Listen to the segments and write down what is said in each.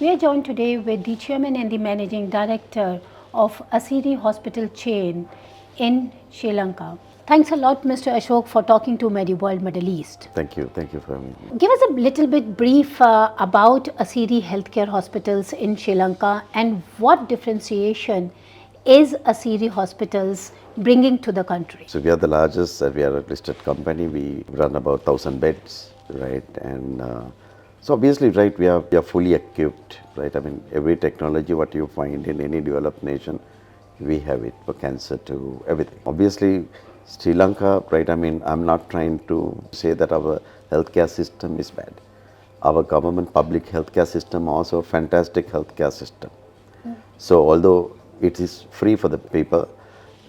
We are joined today with the Chairman and the Managing Director of Asiri Hospital chain in Sri Lanka. Thanks a lot, Mr. Ashok, for talking to MediWorld Middle East. Thank you for having me. Give us a little bit brief about Asiri Healthcare Hospitals in Sri Lanka and what differentiation is Asiri Hospitals bringing to the country. So we are the largest, we are a listed company, we run about 1,000 beds, right? And so obviously, right, we are fully equipped, right? I mean, every technology what you find in any developed nation, we have it, for cancer to everything. Obviously, Sri Lanka, right, I mean, I'm not trying to say that our healthcare system is bad. Our government public healthcare system also a fantastic healthcare system. So although it is free for the people,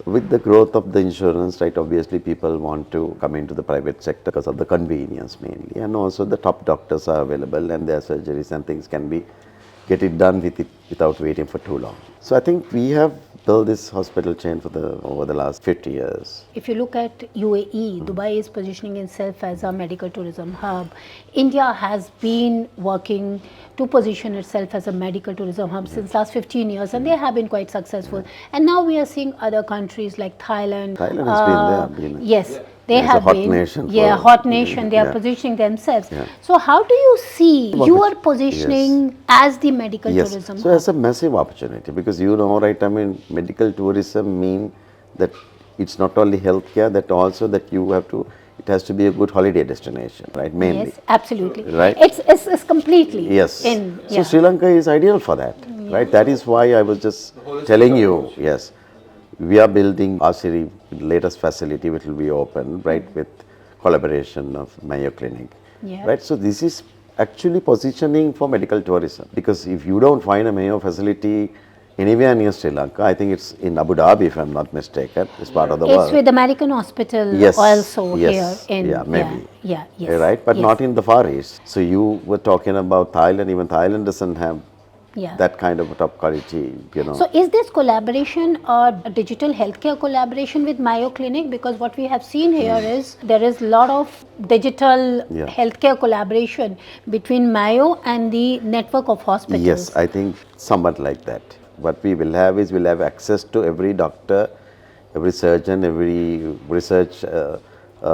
with the growth of the insurance, right, obviously people want to come into the private sector because of the convenience mainly, and also the top doctors are available and their surgeries and things can be get it done without waiting for too long. So I think we have built this hospital chain for over the last 50 years. If you look at UAE, Dubai is positioning itself as a medical tourism hub. India has been working to position itself as a medical tourism hub since last 15 years, and they have been quite successful. And now we are seeing other countries like Thailand. Thailand has been there. Yes. They it's have a hot been, nation hot nation. They are positioning themselves. So, how do you see your positioning as the medical tourism? So, it's a massive opportunity because right? I mean, medical tourism means that it's not only healthcare, that also that you have to. It has to be a good holiday destination, right? Mainly. Yes, absolutely. Right. It's completely. Yes. In, so Sri Lanka is ideal for that, right? That is why I was just telling you. Yes. We are building Asiri latest facility which will be open, right, with collaboration of Mayo Clinic, right. So this is actually positioning for medical tourism, because if you don't find a Mayo facility anywhere near Sri Lanka, I think it's in Abu Dhabi if I'm not mistaken, it's part of the world. It's with American Hospital also here in maybe. Yes. Right, but not in the Far East. So you were talking about Thailand, even Thailand doesn't have that kind of top quality, So is this collaboration a digital healthcare collaboration with Mayo Clinic? Because what we have seen here is there is a lot of digital healthcare collaboration between Mayo and the network of hospitals. Yes, I think somewhat like that. What we will have is we'll have access to every doctor, every surgeon, every research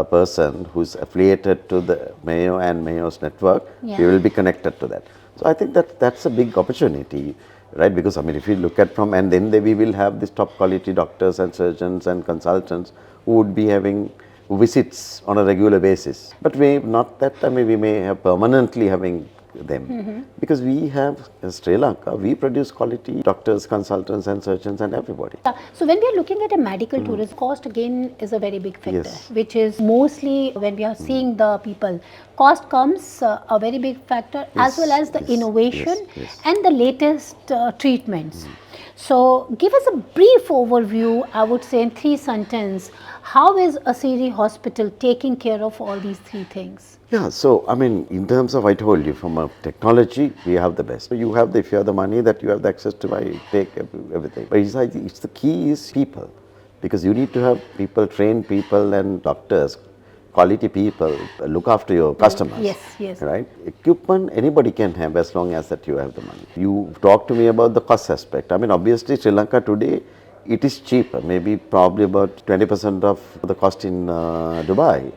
person who's affiliated to the Mayo and Mayo's network. We will be connected to that. So I think that's a big opportunity, right? Because I mean, if you look at and then we will have these top quality doctors and surgeons and consultants who would be having visits on a regular basis. But we may have permanently having them, because we have in Sri Lanka, we produce quality doctors, consultants and surgeons and everybody. So when we are looking at a medical tourism, cost again is a very big factor, which is mostly when we are seeing the people, cost comes a very big factor, as well as the innovation and the latest treatments. So give us a brief overview, I would say in 3 sentences, how is Asiri Hospital taking care of all these 3 things? Yeah, so I mean, in terms of, I told you, from a technology, we have the best. So you have if you have the money, that you have the access to take everything. But it's the key is people, because you need to have people, trained people and doctors, quality people, look after your customers. Yes. Right? Equipment anybody can have as long as that you have the money. You talk to me about the cost aspect. I mean, obviously Sri Lanka today, it is cheaper, maybe probably about 20% of the cost in Dubai.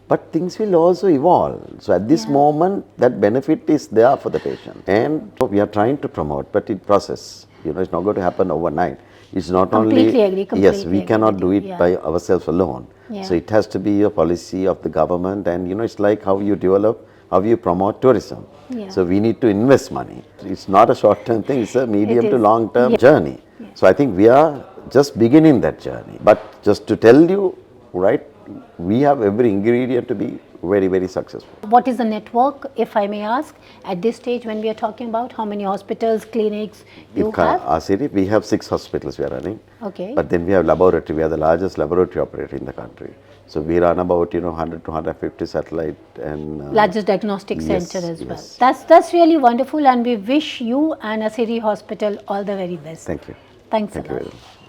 But things will also evolve. So at this moment, that benefit is there for the patient. And we are trying to promote, but it process. It's not going to happen overnight. It's not completely agree. We cannot do it by ourselves alone. So it has to be a policy of the government, and it's like how you develop, how you promote tourism. So we need to invest money. It's not a short-term thing, it's a medium to long-term journey. So I think we are just beginning that journey. But just to tell you, right, we have every ingredient to be very, very successful. What is the network, if I may ask, at this stage when we are talking about how many hospitals, clinics you have? Asiri, we have 6 hospitals we are running. Okay. But then we have laboratory. We are the largest laboratory operator in the country. So we run about 100 to 150 satellite and largest diagnostic center as well. That's really wonderful, and we wish you and Asiri Hospital all the very best. Thank you. Thanks Thank a lot. you very much.